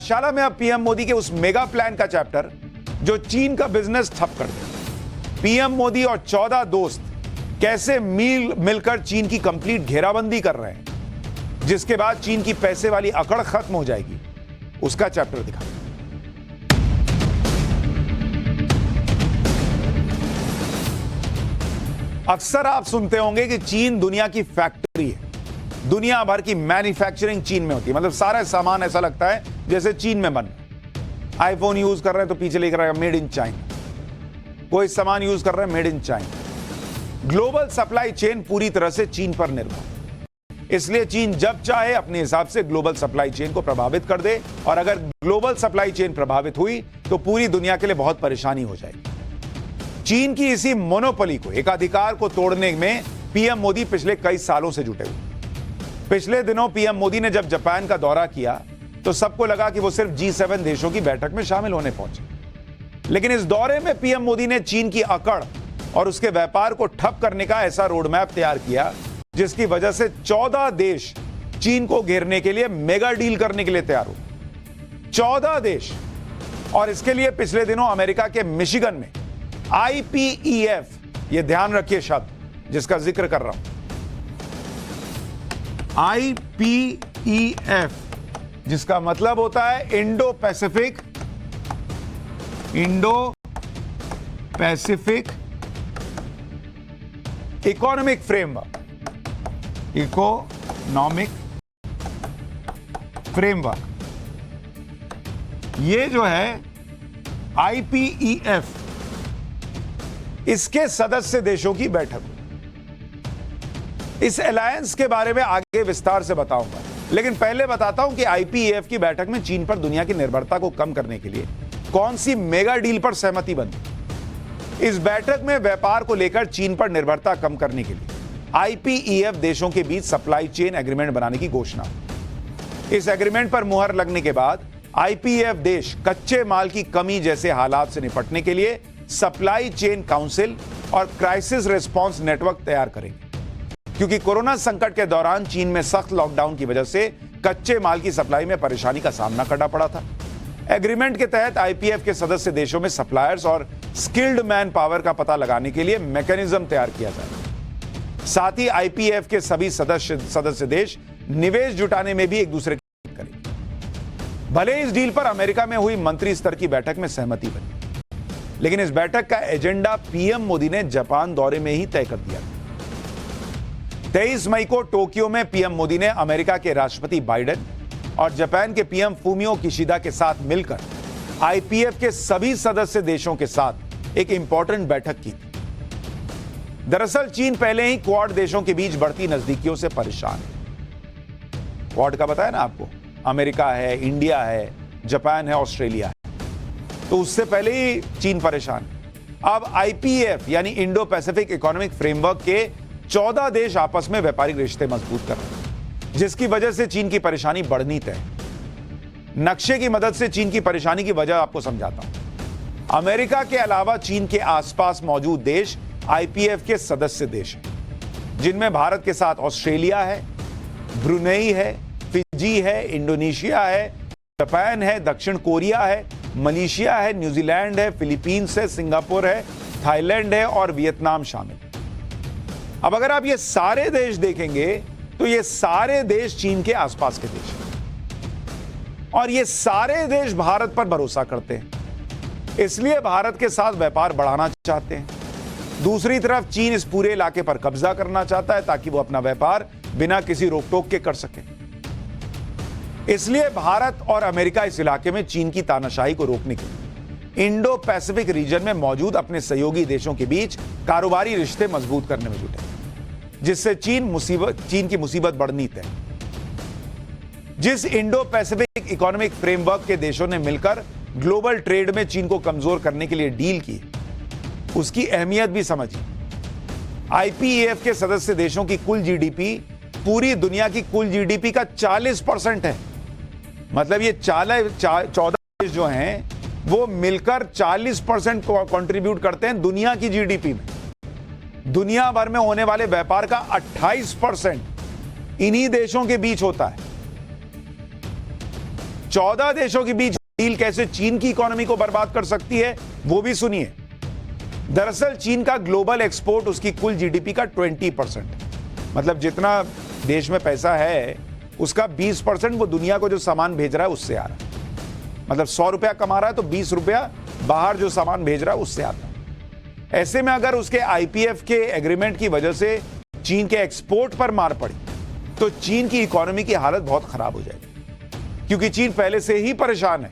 पाठशाला में अब पीएम मोदी के उस मेगा प्लान का चैप्टर जो चीन का बिजनेस ठप कर दे। पीएम मोदी और 14 दोस्त कैसे मिलकर चीन की कंप्लीट घेराबंदी कर रहे हैं, जिसके बाद चीन की पैसे वाली अकड़ खत्म हो जाएगी, उसका चैप्टर दिखा। अक्सर आप सुनते होंगे कि चीन दुनिया की फैक्ट्री है, दुनिया भर की मैन्युफैक्चरिंग चीन में होती है। मतलब सारा सामान ऐसा लगता है जैसे चीन में बन रहा है। आईफोन यूज कर रहे हैं तो पीछे लिख रहा है मेड इन चाइना, कोई सामान यूज कर रहे हैं made in China. Global supply chain पूरी तरह से चीन पर निर्भर, इसलिए चीन जब चाहे अपने हिसाब से ग्लोबल सप्लाई चेन को प्रभावित कर दे, और अगर ग्लोबल सप्लाई चेन प्रभावित हुई तो पूरी दुनिया के लिए बहुत परेशानी हो जाएगी। चीन की इसी मोनोपोली को, एक अधिकार को तोड़ने में पीएम मोदी पिछले कई सालों से जुटे हुए। पिछले दिनों पीएम मोदी ने जब जापान का दौरा किया तो सबको लगा कि वो सिर्फ G7 देशों की बैठक में शामिल होने पहुंचे, लेकिन इस दौरे में पीएम मोदी ने चीन की अकड़ और उसके व्यापार को ठप करने का ऐसा रोडमैप तैयार किया जिसकी वजह से 14 देश चीन को घेरने के लिए मेगा डील करने के लिए तैयार हो। 14 देश। और इसके लिए पिछले दिनों अमेरिका के मिशिगन में IPEF, यह ध्यान रखिए शब्द जिसका जिक्र कर रहा हूं, IPEF, जिसका मतलब होता है इंडो पैसिफिक इकोनॉमिक फ्रेमवर्क। ये जो है IPEF, इसके सदस्य देशों की बैठक। इस अलायंस के बारे में आगे विस्तार से बताऊंगा, लेकिन पहले बताता हूं कि IPEF की बैठक में चीन पर दुनिया की निर्भरता को कम करने के लिए कौन सी मेगा डील पर सहमति बनी। इस बैठक में व्यापार को लेकर चीन पर निर्भरता कम करने के लिए IPEF देशों के बीच सप्लाई चेन एग्रीमेंट बनाने की घोषणा। इस एग्रीमेंट पर मुहर लगने के बाद IPEF देश कच्चे माल की कमी जैसे हालात से निपटने के लिए सप्लाई चेन काउंसिल और क्राइसिस रिस्पांस नेटवर्क तैयार करेंगे, क्योंकि कोरोना संकट के दौरान चीन में सख्त लॉकडाउन की वजह से कच्चे माल की सप्लाई में परेशानी का सामना करना पड़ा था। एग्रीमेंट के तहत IPEF के सदस्य देशों में सप्लायर्स और स्किल्ड मैन पावर का पता लगाने के लिए मैकेनिज्म तैयार किया जाए। साथ ही IPEF के सभी सदस्य देश निवेश जुटाने में भी एक दूसरे की मदद करेंगे। भले इस डील पर अमेरिका में हुई मंत्री स्तर की बैठक में सहमति बनी, लेकिन इस बैठक का एजेंडा पीएम मोदी ने जापान दौरे में ही तय कर दिया। 23 मई को टोक्यो में पीएम मोदी ने अमेरिका के राष्ट्रपति बाइडेन और जापान के पीएम फूमियो किशिदा के साथ मिलकर IPEF के सभी सदस्य देशों के साथ एक इंपॉर्टेंट बैठक की। दरअसल चीन पहले ही क्वाड देशों के बीच बढ़ती नजदीकियों से परेशान है। क्वाड का बताया ना आपको, अमेरिका है, इंडिया है, जापान है, ऑस्ट्रेलिया है, तो उससे पहले ही चीन परेशान है। अब IPEF यानी इंडो पैसिफिक इकोनॉमिक फ्रेमवर्क के 14 देश आपस में व्यापारिक रिश्ते मजबूत कर रहे हैं, जिसकी वजह से चीन की परेशानी बढ़नी तय है। नक्शे की मदद से चीन की परेशानी की वजह आपको समझाता हूं। अमेरिका के अलावा चीन के आसपास मौजूद देश IPEF के सदस्य देश हैं, जिनमें भारत के साथ ऑस्ट्रेलिया है, ब्रुनेई है, फिजी है, इंडोनेशिया है, जापान है, दक्षिण कोरिया है, मलेशिया है, न्यूजीलैंड है, फिलीपींस है, सिंगापुर है, थाईलैंड है और वियतनाम शामिल। अब अगर आप ये सारे देश देखेंगे तो ये सारे देश चीन के आसपास के देश हैं, और ये सारे देश भारत पर भरोसा करते हैं, इसलिए भारत के साथ व्यापार बढ़ाना चाहते हैं। दूसरी तरफ चीन इस पूरे इलाके पर कब्जा करना चाहता है ताकि वो अपना व्यापार बिना किसी रोक टोक के कर सके। इसलिए भारत और अमेरिका इस इलाके में चीन की तानाशाही को रोकने के लिए इंडो पैसिफिक रीजन में मौजूद अपने सहयोगी देशों के बीच कारोबारी रिश्ते मजबूत करने में जुटे, जिससे चीन की मुसीबत बढ़नी तय। जिस इंडो पैसिफिक इकोनॉमिक फ्रेमवर्क के देशों ने मिलकर ग्लोबल ट्रेड में चीन को कमजोर करने के लिए डील की, उसकी अहमियत भी समझिए। IPEF के सदस्य देशों की कुल GDP पूरी दुनिया की कुल GDP का 40% है। मतलब ये 14 देश जो हैं वो मिलकर 40% कंट्रीब्यूट करते हैं दुनिया की GDP में। दुनिया भर में होने वाले व्यापार का 28% इन्हीं देशों के बीच होता है। 14 देशों के बीच डील कैसे चीन की इकोनॉमी को बर्बाद कर सकती है वो भी सुनिए। दरअसल चीन का ग्लोबल एक्सपोर्ट उसकी कुल जीडीपी का 20%, मतलब जितना देश में पैसा है उसका 20% वो दुनिया को जो सामान भेज रहा है उससे आ रहा है। मतलब 100 रुपया कमा रहा है तो 20 रुपया बाहर जो सामान भेज रहा है उससे आता है। ऐसे में अगर उसके आईपीएफ के एग्रीमेंट की वजह से चीन के एक्सपोर्ट पर मार पड़ी तो चीन की इकोनॉमी की हालत बहुत खराब हो जाएगी, क्योंकि चीन पहले से ही परेशान है,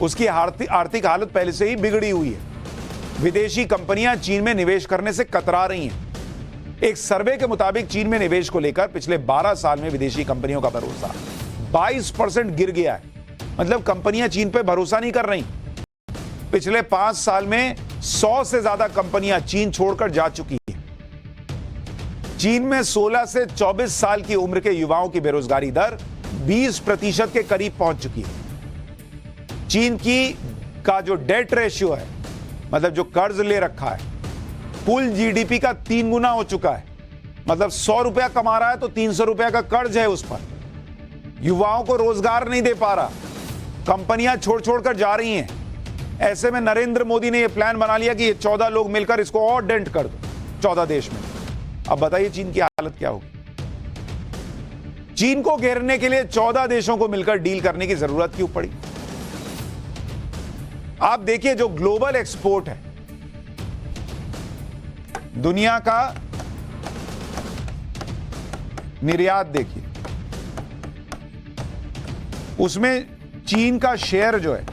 उसकी आर्थिक हालत पहले से ही बिगड़ी हुई है। विदेशी कंपनियां चीन में निवेश करने से कतरा रही हैं। एक सर्वे के मुताबिक चीन में निवेश को लेकर पिछले 12 साल में विदेशी कंपनियों का भरोसा 22% गिर गया है। मतलब कंपनियां चीन पे भरोसा नहीं कर रही। पिछले 5 साल में 100 से ज्यादा कंपनियां चीन छोड़कर जा चुकी हैं। चीन में 16 से 24 साल की उम्र के युवाओं की बेरोजगारी दर 20% के करीब पहुंच चुकी है। चीन का जो डेट रेशियो है, मतलब जो कर्ज ले रखा है, कुल जीडीपी का 3 गुना हो चुका है। मतलब 100 रुपया कमा रहा है तो 300 रुपया का कर्ज है उस पर। युवाओं को रोजगार नहीं दे पा रहा, कंपनियां छोड़ छोड़कर जा रही हैं। ऐसे में नरेंद्र मोदी ने यह प्लान बना लिया कि ये 14 लोग मिलकर इसको और डेंट कर दो 14 देश में। अब बताइए चीन की हालत क्या होगी। चीन को घेरने के लिए 14 देशों को मिलकर डील करने की जरूरत क्यों पड़ी। आप देखिए जो ग्लोबल एक्सपोर्ट है दुनिया का, निर्यात देखिए, उसमें चीन का शेयर जो है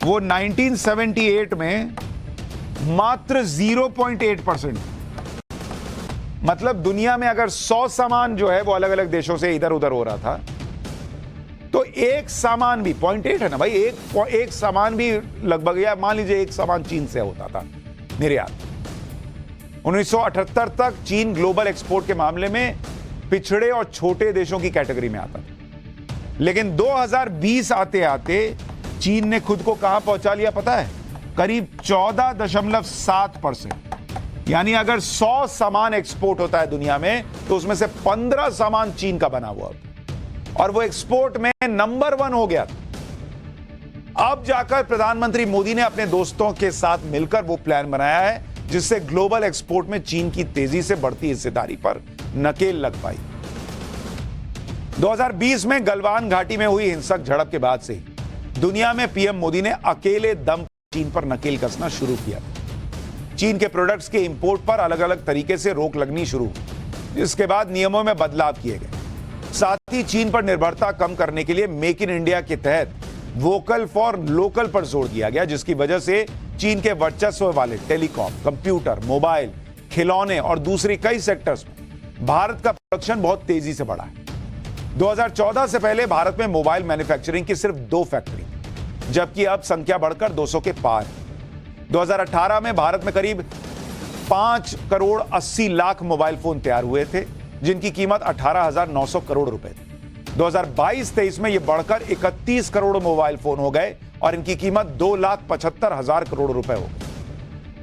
वो 1978 में मात्र 0.8%। मतलब दुनिया में अगर 100 सामान जो है वो अलग अलग देशों से इधर उधर हो रहा था तो एक सामान भी 0.8 है ना भाई, एक सामान भी लगभग, या मान लीजिए एक सामान चीन से होता था निर्यात। 1978 तक चीन ग्लोबल एक्सपोर्ट के मामले में पिछड़े और छोटे देशों की कैटेगरी में आता था। लेकिन 2020 आते आते चीन ने खुद को कहां पहुंचा लिया पता है? करीब 14.7%। यानी अगर 100 सामान एक्सपोर्ट होता है दुनिया में तो उसमें से 15 सामान चीन का बना हुआ होता, और वो एक्सपोर्ट में नंबर 1 हो गया था। अब जाकर प्रधानमंत्री मोदी ने अपने दोस्तों के साथ मिलकर वो प्लान बनाया है जिससे ग्लोबल एक्सपोर्ट में चीन की तेजी से बढ़ती हिस्सेदारी पर नकेल लग पाई। 2020 में गलवान घाटी में हुई हिंसक झड़प के बाद से ही दुनिया में पीएम मोदी ने अकेले दम चीन पर नकेल कसना शुरू किया। चीन के प्रोडक्ट्स के इंपोर्ट पर अलग अलग तरीके से रोक लगनी शुरू हुई, इसके बाद नियमों में बदलाव किए गए। साथ ही चीन पर निर्भरता कम करने के लिए मेक इन इंडिया के तहत वोकल फॉर लोकल पर जोर दिया गया, जिसकी वजह से चीन के वर्चस्व वाले टेलीकॉम, कंप्यूटर, मोबाइल, खिलौने और दूसरी कई सेक्टर्स में भारत का प्रोडक्शन बहुत तेजी से बढ़ा है। 2014 से पहले भारत में मोबाइल मैन्युफैक्चरिंग की सिर्फ 2 फैक्ट्री, जबकि अब संख्या बढ़कर 200 के पार है। 2018 में भारत में करीब 5 करोड़ 80 लाख मोबाइल फोन तैयार हुए थे, जिनकी कीमत 18,900 करोड़ रुपए थी। 2022-23 में यह बढ़कर 31 करोड़ मोबाइल फोन हो गए और इनकी कीमत 2,75,000 करोड़ रुपए हो गई।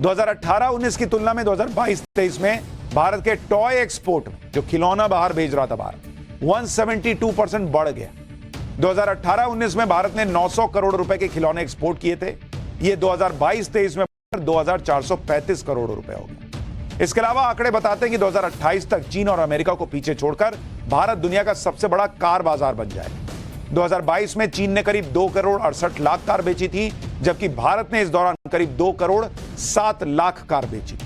2018-19 की तुलना में 2022-23 में भारत के टॉय एक्सपोर्ट में, जो खिलौना बाहर भेज रहा था भारत, 172% बढ़ गया। 2018-19 में भारत ने 900 करोड़ रुपए के खिलौने एक्सपोर्ट किए थे। ये 2022-23 में 2,435 करोड़ रुपए हो गए। इसके अलावा आंकड़े बताते हैं कि 2028 तक चीन और अमेरिका को पीछे छोड़कर भारत दुनिया का सबसे बड़ा कार बाजार बन जाएगा। 2022 में चीन ने करीब 2 करोड़ 68 लाख कार बेची थी, जबकि भारत ने इस दौरान करीब 2 करोड़ 7 लाख कार बेची।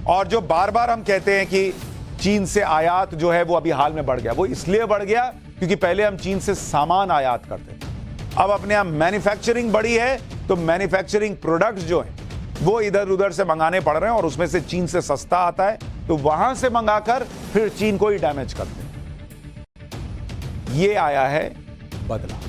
और जो बार बार हम कहते हैं कि चीन से आयात जो है वो अभी हाल में बढ़ गया, वो इसलिए बढ़ गया क्योंकि पहले हम चीन से सामान आयात करते थे। अब अपने यहां मैन्युफैक्चरिंग बढ़ी है तो मैन्युफैक्चरिंग प्रोडक्ट्स जो है वो इधर उधर से मंगाने पड़ रहे हैं, और उसमें से चीन से सस्ता आता है तो वहां से मंगाकर फिर चीन को ही डैमेज करते हैं। ये आया है बदलाव।